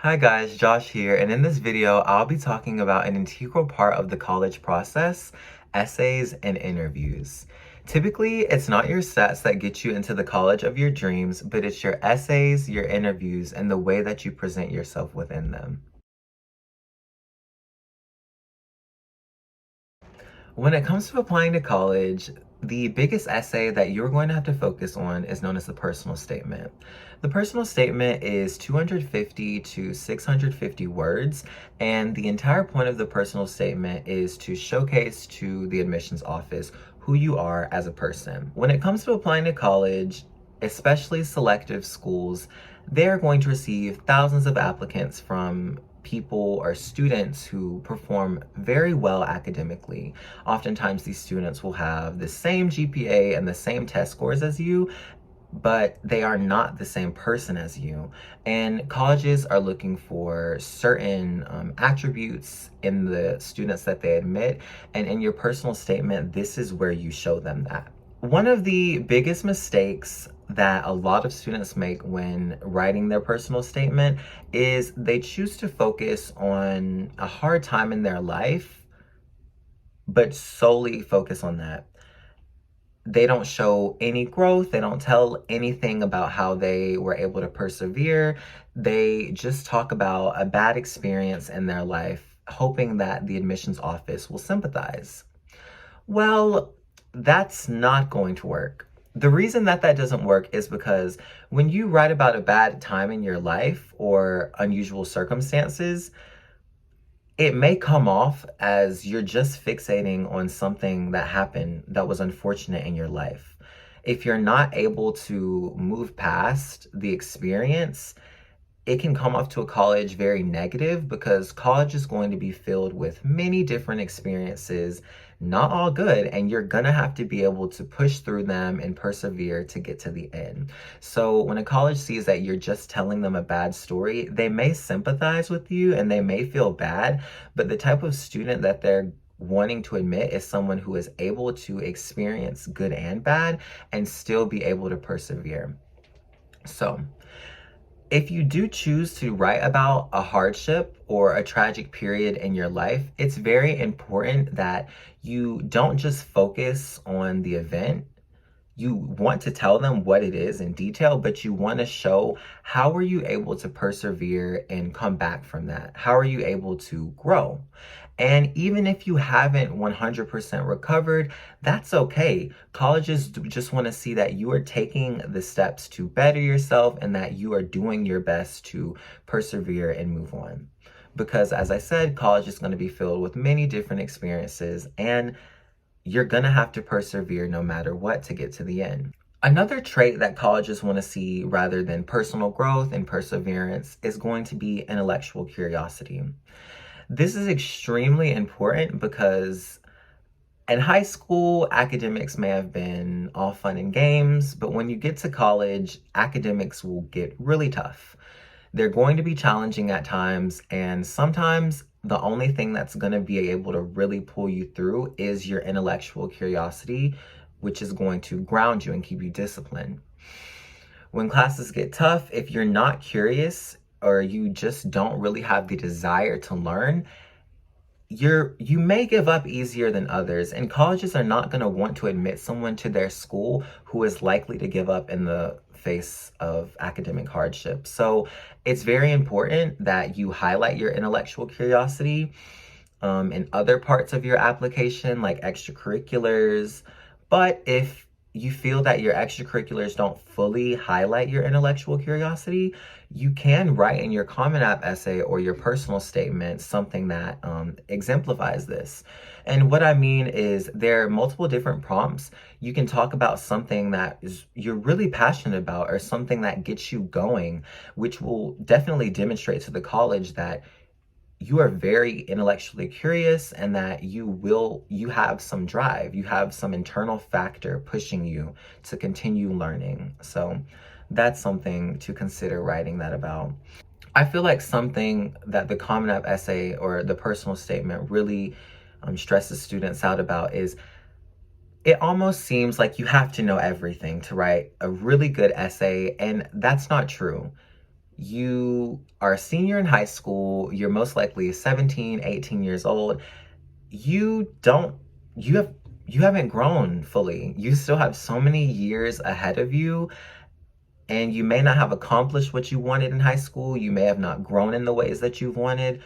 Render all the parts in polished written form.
Hi guys, Josh here, and in this video, I'll be talking about an integral part of the college process, essays and interviews. Typically, it's not your stats that get you into the college of your dreams, but it's your essays, your interviews, and the way that you present yourself within them. When it comes to applying to college, the biggest essay that you're going to have to focus on is known as the personal statement. The personal statement is 250 to 650 words, and the entire point of the personal statement is to showcase to the admissions office who you are as a person. When it comes to applying to college, especially selective schools, they're going to receive thousands of applicants from people or students who perform very well academically. Oftentimes, these students will have the same GPA and the same test scores as you, but they are not the same person as you. And colleges are looking for certain attributes in the students that they admit. And in your personal statement, this is where you show them that. One of the biggest mistakes that a lot of students make when writing their personal statement is they choose to focus on a hard time in their life, but solely focus on that. They don't show any growth. They don't tell anything about how they were able to persevere. They just talk about a bad experience in their life, hoping that the admissions office will sympathize. Well, that's not going to work. The reason that that doesn't work is because when you write about a bad time in your life or unusual circumstances, it may come off as you're just fixating on something that happened that was unfortunate in your life. If you're not able to move past the experience, it can come off to a college very negative because college is going to be filled with many different experiences, not all good, and you're gonna have to be able to push through them and persevere to get to the end. So when a college sees that you're just telling them a bad story, they may sympathize with you and they may feel bad, but the type of student that they're wanting to admit is someone who is able to experience good and bad and still be able to persevere. So, if you do choose to write about a hardship or a tragic period in your life, it's very important that you don't just focus on the event. You want to tell them what it is in detail, but you want to show how were you able to persevere and come back from that? How are you able to grow? And even if you haven't 100% recovered, that's okay. Colleges just want to see that you are taking the steps to better yourself and that you are doing your best to persevere and move on. Because as I said, college is going to be filled with many different experiences and you're going to have to persevere no matter what to get to the end. Another trait that colleges want to see rather than personal growth and perseverance is going to be intellectual curiosity. This is extremely important because in high school, academics may have been all fun and games, but when you get to college, academics will get really tough. They're going to be challenging at times, and sometimes the only thing that's going to be able to really pull you through is your intellectual curiosity, which is going to ground you and keep you disciplined. When classes get tough, if you're not curious or you just don't really have the desire to learn, you may give up easier than others, and colleges are not going to want to admit someone to their school who is likely to give up in the face of academic hardship. So it's very important that you highlight your intellectual curiosity in other parts of your application, like extracurriculars. But if you feel that your extracurriculars don't fully highlight your intellectual curiosity, you can write in your Common App essay or your personal statement something that exemplifies this. And what I mean is there are multiple different prompts. You can talk about something that you're really passionate about or something that gets you going, which will definitely demonstrate to the college that you are very intellectually curious and that you have some drive, you have some internal factor pushing you to continue learning. So that's something to consider writing that about. I feel like something that the Common App essay or the personal statement really stresses students out about is it almost seems like you have to know everything to write a really good essay, and that's not true. You are a senior in high school, you're most likely 17, 18 years old. You don't, you have, you haven't grown fully. You still have so many years ahead of you, and you may not have accomplished what you wanted in high school. You may have not grown in the ways that you've wanted.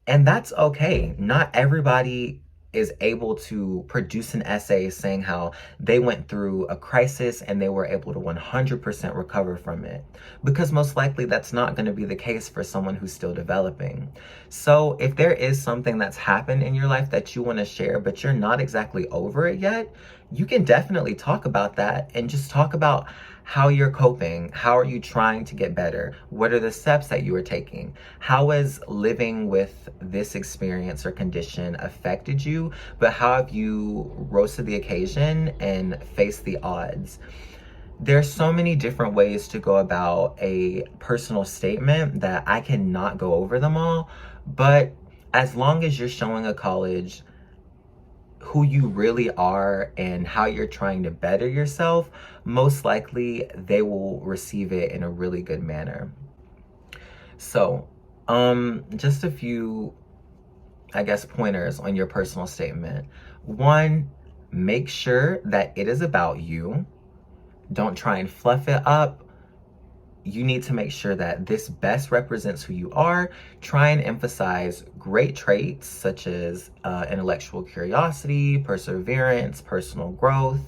And that's okay. Not everybody is able to produce an essay saying how they went through a crisis and they were able to 100% recover from it. Because most likely that's not going to be the case for someone who's still developing. So if there is something that's happened in your life that you want to share, but you're not exactly over it yet, you can definitely talk about that and just talk about how you're coping. How are you trying to get better? What are the steps that you are taking? How has living with this experience or condition affected you? But how have you rose to the occasion and faced the odds? There's so many different ways to go about a personal statement that I cannot go over them all. But as long as you're showing a college who you really are and how you're trying to better yourself, most likely they will receive it in a really good manner. So, just a few, I guess, pointers on your personal statement. One, make sure that it is about you. Don't try and fluff it up. You need to make sure that this best represents who you are. Try and emphasize great traits such as intellectual curiosity, perseverance, personal growth.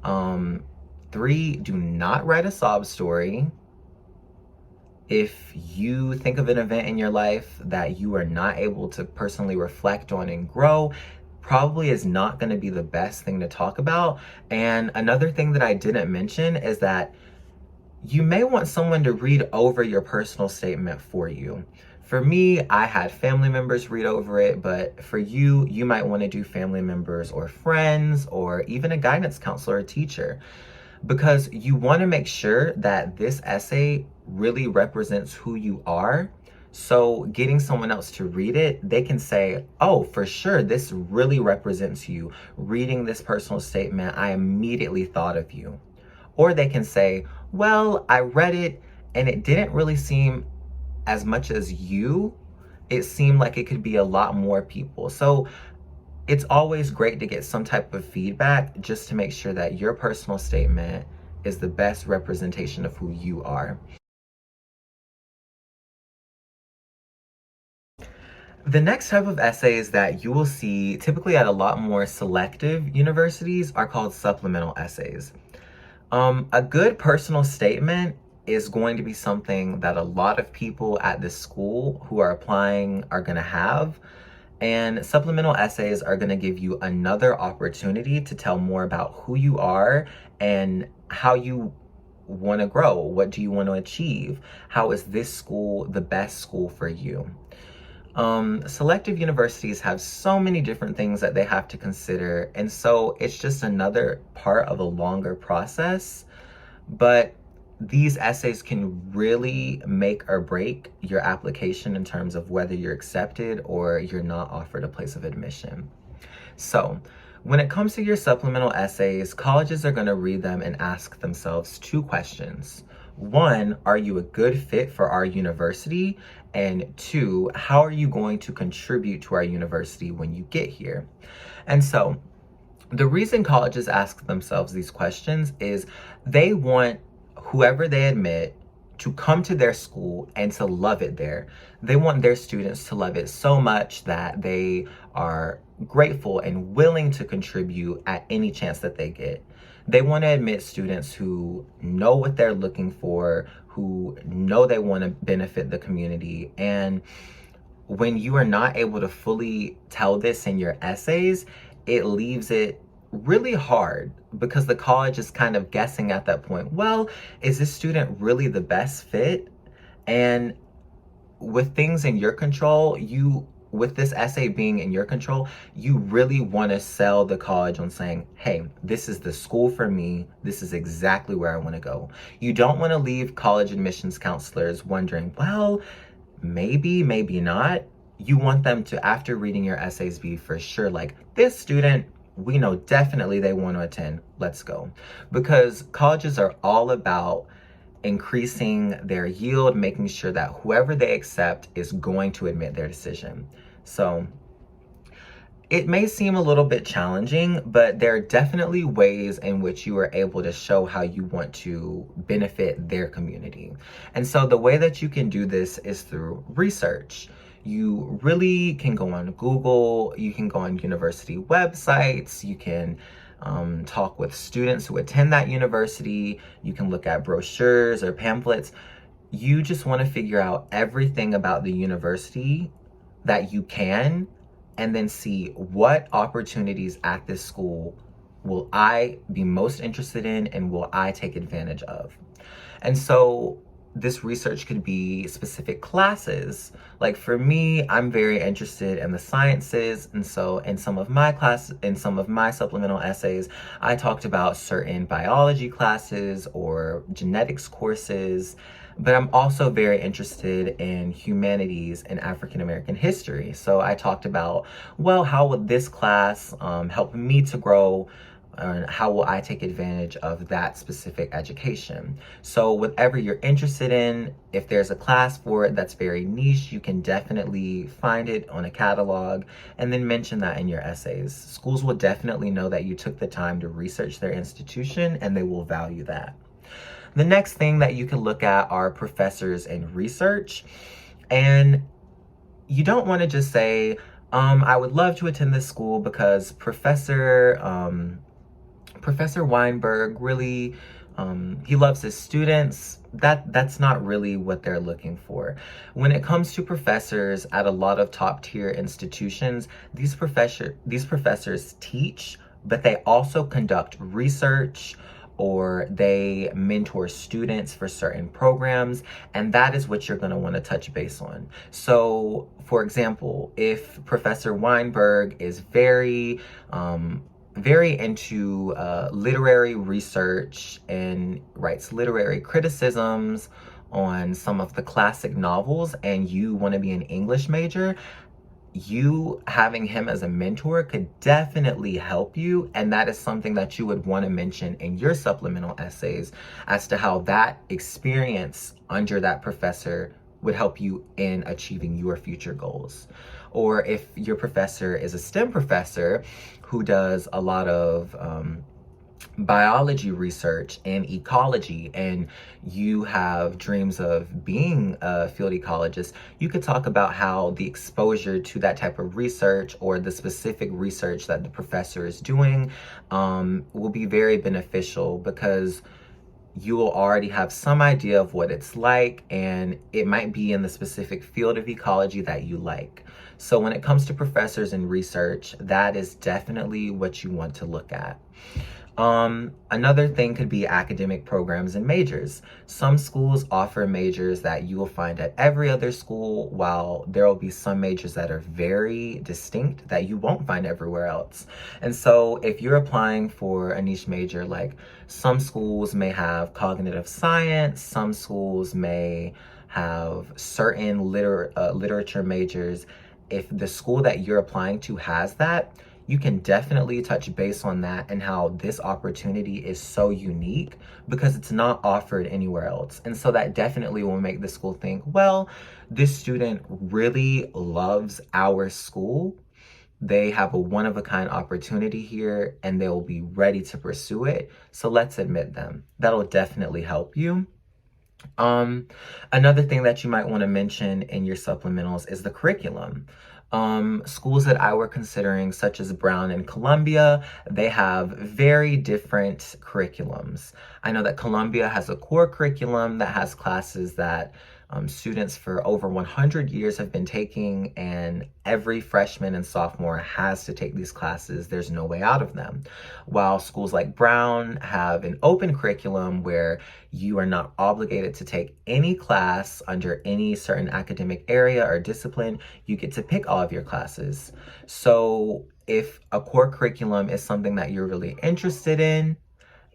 3, do not write a sob story. If you think of an event in your life that you are not able to personally reflect on and grow, probably is not going to be the best thing to talk about. And another thing that I didn't mention is that you may want someone to read over your personal statement for you. For me, I had family members read over it, but for you, you might want to do family members or friends or even a guidance counselor or teacher, because you want to make sure that this essay really represents who you are. So getting someone else to read it, they can say, oh, for sure, this really represents you. Reading this personal statement, I immediately thought of you. Or they can say, well, I read it and it didn't really seem as much as you. It seemed like it could be a lot more people. So it's always great to get some type of feedback just to make sure that your personal statement is the best representation of who you are. The next type of essays that you will see typically at a lot more selective universities are called supplemental essays. A good personal statement is going to be something that a lot of people at this school who are applying are going to have. And supplemental essays are going to give you another opportunity to tell more about who you are and how you want to grow. What do you want to achieve? How is this school the best school for you? Selective universities have so many different things that they have to consider, and so it's just another part of a longer process. But these essays can really make or break your application in terms of whether you're accepted or you're not offered a place of admission. So when it comes to your supplemental essays, colleges are going to read them and ask themselves 2 questions. 1, are you a good fit for our university? And 2, how are you going to contribute to our university when you get here? And so the reason colleges ask themselves these questions is they want whoever they admit to come to their school and to love it there. They want their students to love it so much that they are grateful and willing to contribute at any chance that they get. They want to admit students who know what they're looking for, who know they want to benefit the community. And when you are not able to fully tell this in your essays, it leaves it really hard because the college is kind of guessing at that point, well, is this student really the best fit? And with things in your control, with this essay being in your control, you really want to sell the college on saying, hey, this is the school for me. This is exactly where I want to go. You don't want to leave college admissions counselors wondering, well, maybe, maybe not. You want them to, after reading your essays, be for sure like, this student, we know definitely they want to attend. Let's go. Because colleges are all about increasing their yield, making sure that whoever they accept is going to admit their decision. So it may seem a little bit challenging, but there are definitely ways in which you are able to show how you want to benefit their community. And so the way that you can do this is through research. You really can go on Google, you can go on university websites, you can talk with students who attend that university, you can look at brochures or pamphlets. You just want to figure out everything about the university that you can, and then see what opportunities at this school will I be most interested in and will I take advantage of. And so this research could be specific classes. Like for me, I'm very interested in the sciences. And so in some of my supplemental essays, I talked about certain biology classes or genetics courses. But I'm also very interested in humanities and African American history. So I talked about, well, how will this class help me to grow? And how will I take advantage of that specific education? So whatever you're interested in, if there's a class for it that's very niche, you can definitely find it on a catalog and then mention that in your essays. Schools will definitely know that you took the time to research their institution and they will value that. The next thing that you can look at are professors and research. And you don't want to just say, I would love to attend this school because Professor Weinberg really, he loves his students. That's not really what they're looking for. When it comes to professors at a lot of top tier institutions, these professors teach, but they also conduct research, or they mentor students for certain programs, and that is what you're going to want to touch base on. So, for example, if Professor Weinberg is very into literary research and writes literary criticisms on some of the classic novels, and you want to be an English major, you having him as a mentor could definitely help you, and that is something that you would want to mention in your supplemental essays as to how that experience under that professor would help you in achieving your future goals. Or if your professor is a STEM professor who does a lot of biology research and ecology, and you have dreams of being a field ecologist, you could talk about how the exposure to that type of research or the specific research that the professor is doing will be very beneficial, because you will already have some idea of what it's like, and it might be in the specific field of ecology that you like. So when it comes to professors and research, that is definitely what you want to look at. Another thing could be academic programs and majors. Some schools offer majors that you will find at every other school, while there will be some majors that are very distinct that you won't find everywhere else. And so if you're applying for a niche major, like some schools may have cognitive science, some schools may have certain literature majors. If the school that you're applying to has that, you can definitely touch base on that and how this opportunity is so unique because it's not offered anywhere else. And so that definitely will make the school think, well, this student really loves our school. They have a one-of-a-kind opportunity here and they will be ready to pursue it. So let's admit them. That'll definitely help you. Another thing that you might want to mention in your supplementals is the curriculum. Schools that I were considering, such as Brown and Columbia, they have very different curriculums. I know that Columbia has a core curriculum that has classes that students for over 100 years have been taking, and every freshman and sophomore has to take these classes. There's no way out of them. While schools like Brown have an open curriculum where you are not obligated to take any class under any certain academic area or discipline. You get to pick all of your classes. So if a core curriculum is something that you're really interested in,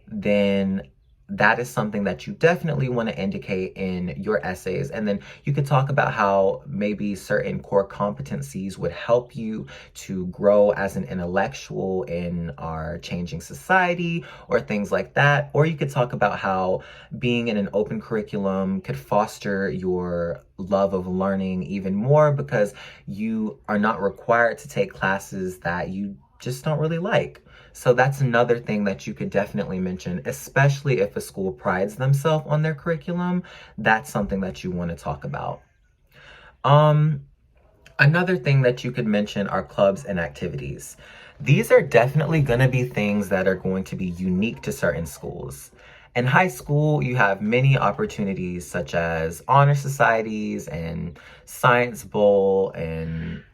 then that is something that you definitely want to indicate in your essays. And then you could talk about how maybe certain core competencies would help you to grow as an intellectual in our changing society or things like that. Or you could talk about how being in an open curriculum could foster your love of learning even more because you are not required to take classes that you just don't really like. So that's another thing that you could definitely mention, especially if a school prides themselves on their curriculum. That's something that you want to talk about. Um, Another thing that you could mention are clubs and activities. These are definitely going to be things that are going to be unique to certain schools. In high school, you have many opportunities such as honor societies and science bowl and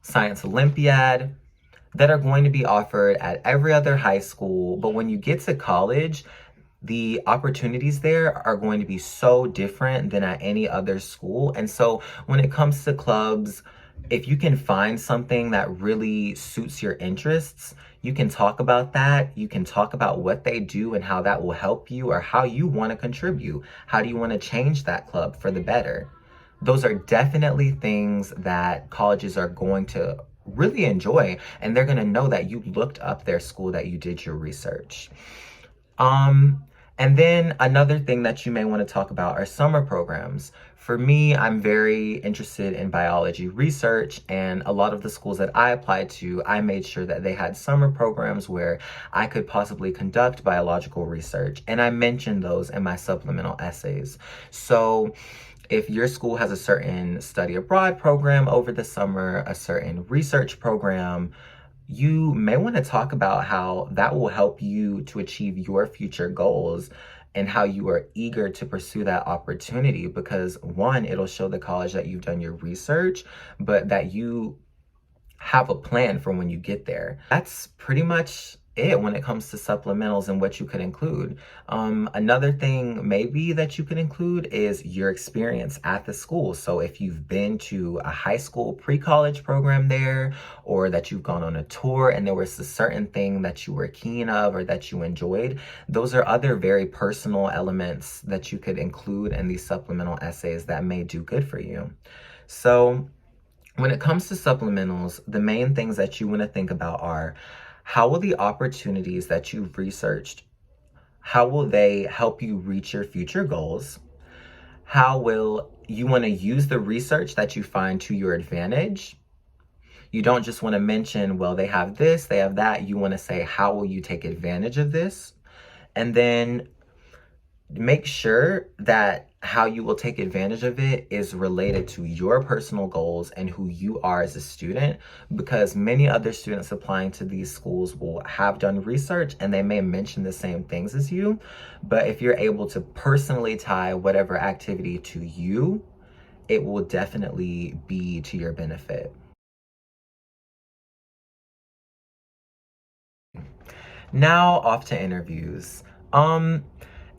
science olympiad that are going to be offered at every other high school. But when you get to college, the opportunities there are going to be so different than at any other school. And so when it comes to clubs, if you can find something that really suits your interests, you can talk about that. You can talk about what they do and how that will help you or how you want to contribute. How do you want to change that club for the better? Those are definitely things that colleges are going to really enjoy, and they're going to know that you looked up their school, that you did your research. Um, and then another thing that you may want to talk about are summer programs. For me, I'm very interested in biology research, and a lot of the schools that I applied to, I made sure that they had summer programs where I could possibly conduct biological research, and I mentioned those in my supplemental essays. So if your school has a certain study abroad program over the summer, a certain research program, you may want to talk about how that will help you to achieve your future goals and how you are eager to pursue that opportunity because one, it'll show the college that you've done your research, but that you have a plan for when you get there. That's pretty much it when it comes to supplementals and what you could include. Another thing maybe that you could include is your experience at the school. So if you've been to a high school pre-college program there, or that you've gone on a tour and there was a certain thing that you were keen of or that you enjoyed, those are other very personal elements that you could include in these supplemental essays that may do good for you. So when it comes to supplementals, the main things that you want to think about are how will the opportunities that you've researched, how will they help you reach your future goals? How will you want to use the research that you find to your advantage? You don't just want to mention, well, they have this, they have that. You want to say, how will you take advantage of this? And then make sure that how you will take advantage of it is related to your personal goals and who you are as a student, because many other students applying to these schools will have done research and they may mention the same things as you. But if you're able to personally tie whatever activity to you, it will definitely be to your benefit. Now off to interviews.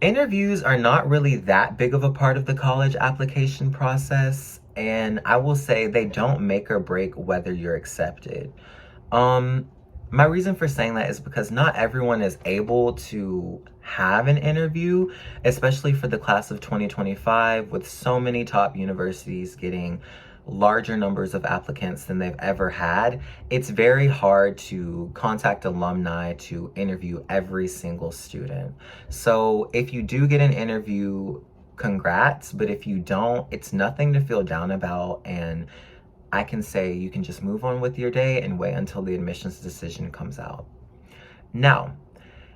Interviews are not really that big of a part of the college application process, and I will say they don't make or break whether you're accepted. Um, my reason for saying that is because not everyone is able to have an interview, especially for the class of 2025, with so many top universities getting larger numbers of applicants than they've ever had. It's very hard to contact alumni to interview every single student. So if you do get an interview, congrats, but if you don't, it's nothing to feel down about, and I can say you can just move on with your day and wait until the admissions decision comes out. Now,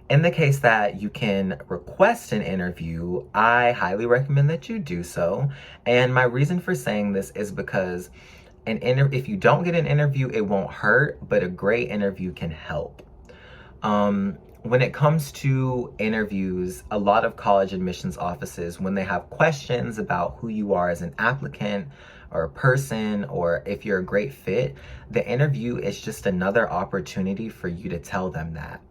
in the case that you can request an interview, I highly recommend that you do so. And my reason for saying this is because if you don't get an interview, it won't hurt, but a great interview can help. When it comes to interviews, a lot of college admissions offices, when they have questions about who you are as an applicant or a person, or if you're a great fit, the interview is just another opportunity for you to tell them that.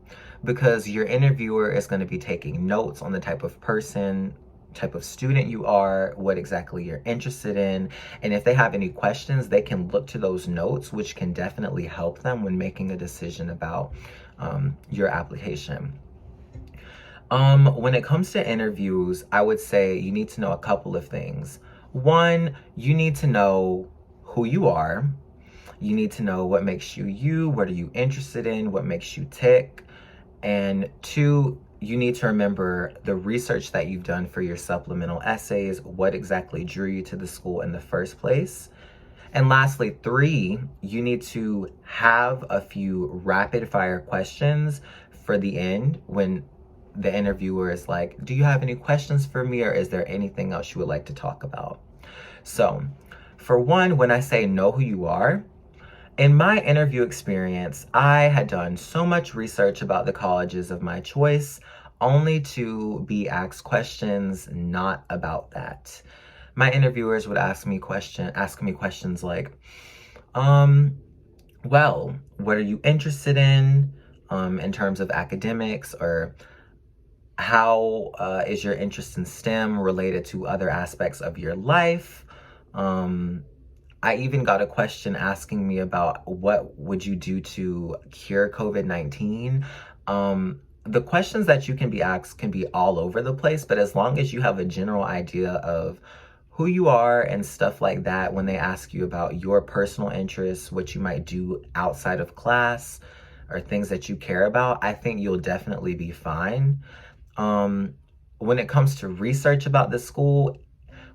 Because your interviewer is going to be taking notes on the type of person, type of student you are, what exactly you're interested in. And if they have any questions, they can look to those notes, which can definitely help them when making a decision about your application. When it comes to interviews, I would say you need to know a couple of things. One, you need to know who you are. You need to know what makes you you, what are you interested in, what makes you tick. And two, you need to remember the research that you've done for your supplemental essays, what exactly drew you to the school in the first place. And lastly, three, you need to have a few rapid fire questions for the end when the interviewer is like, do you have any questions for me, or is there anything else you would like to talk about? So, for one, when I say know who you are, in my interview experience, I had done so much research about the colleges of my choice, only to be asked questions not about that. My interviewers would ask me questions like, well, what are you interested in terms of academics, or how is your interest in STEM related to other aspects of your life? I even got a question asking me about what would you do to cure COVID-19. The questions that you can be asked can be all over the place, but as long as you have a general idea of who you are and stuff like that, when they ask you about your personal interests, what you might do outside of class, or things that you care about, I think you'll definitely be fine. When it comes to research about the school,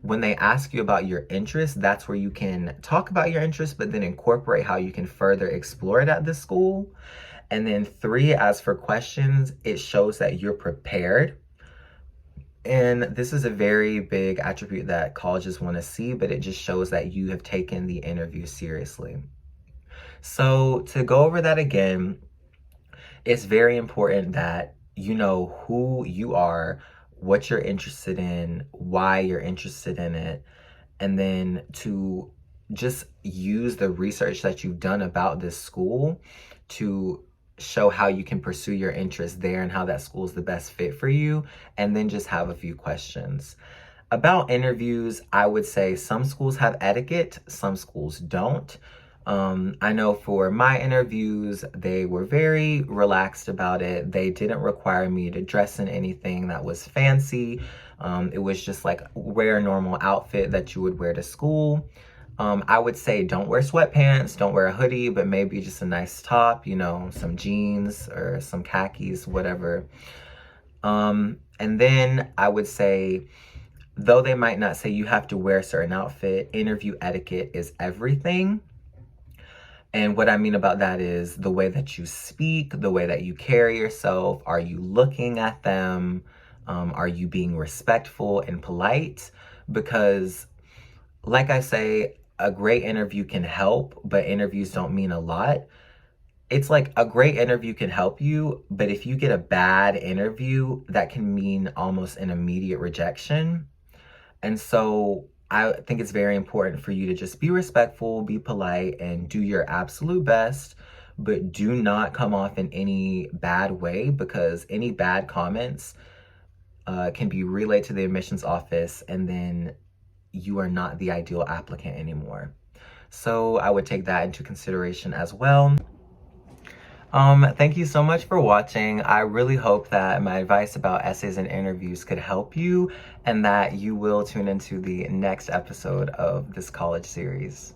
when they ask you about your interests, that's where you can talk about your interests, but then incorporate how you can further explore it at the school. And then three, as for questions, it shows that you're prepared. And this is a very big attribute that colleges want to see, but it just shows that you have taken the interview seriously. So to go over that again, it's very important that you know who you are, what you're interested in, why you're interested in it, and then to just use the research that you've done about this school to show how you can pursue your interest there and how that school is the best fit for you, and then just have a few questions. About interviews, I would say some schools have etiquette, some schools don't. I know for my interviews, they were very relaxed about it. They didn't require me to dress in anything that was fancy. It was just like wear a normal outfit that you would wear to school. I would say don't wear sweatpants, don't wear a hoodie, but maybe just a nice top, some jeans or some khakis, whatever. And then I would say, though they might not say you have to wear a certain outfit, interview etiquette is everything. And what I mean about that is the way that you speak, the way that you carry yourself. Are you looking at them? Are you being respectful and polite? Because, like I say, a great interview can help, but interviews don't mean a lot. It's like a great interview can help you, but if you get a bad interview, that can mean almost an immediate rejection. And so I think it's very important for you to just be respectful, be polite, and do your absolute best, but do not come off in any bad way, because any bad comments can be relayed to the admissions office, and then you are not the ideal applicant anymore. So I would take that into consideration as well. Thank you so much for watching. I really hope that my advice about essays and interviews could help you, and that you will tune into the next episode of this college series.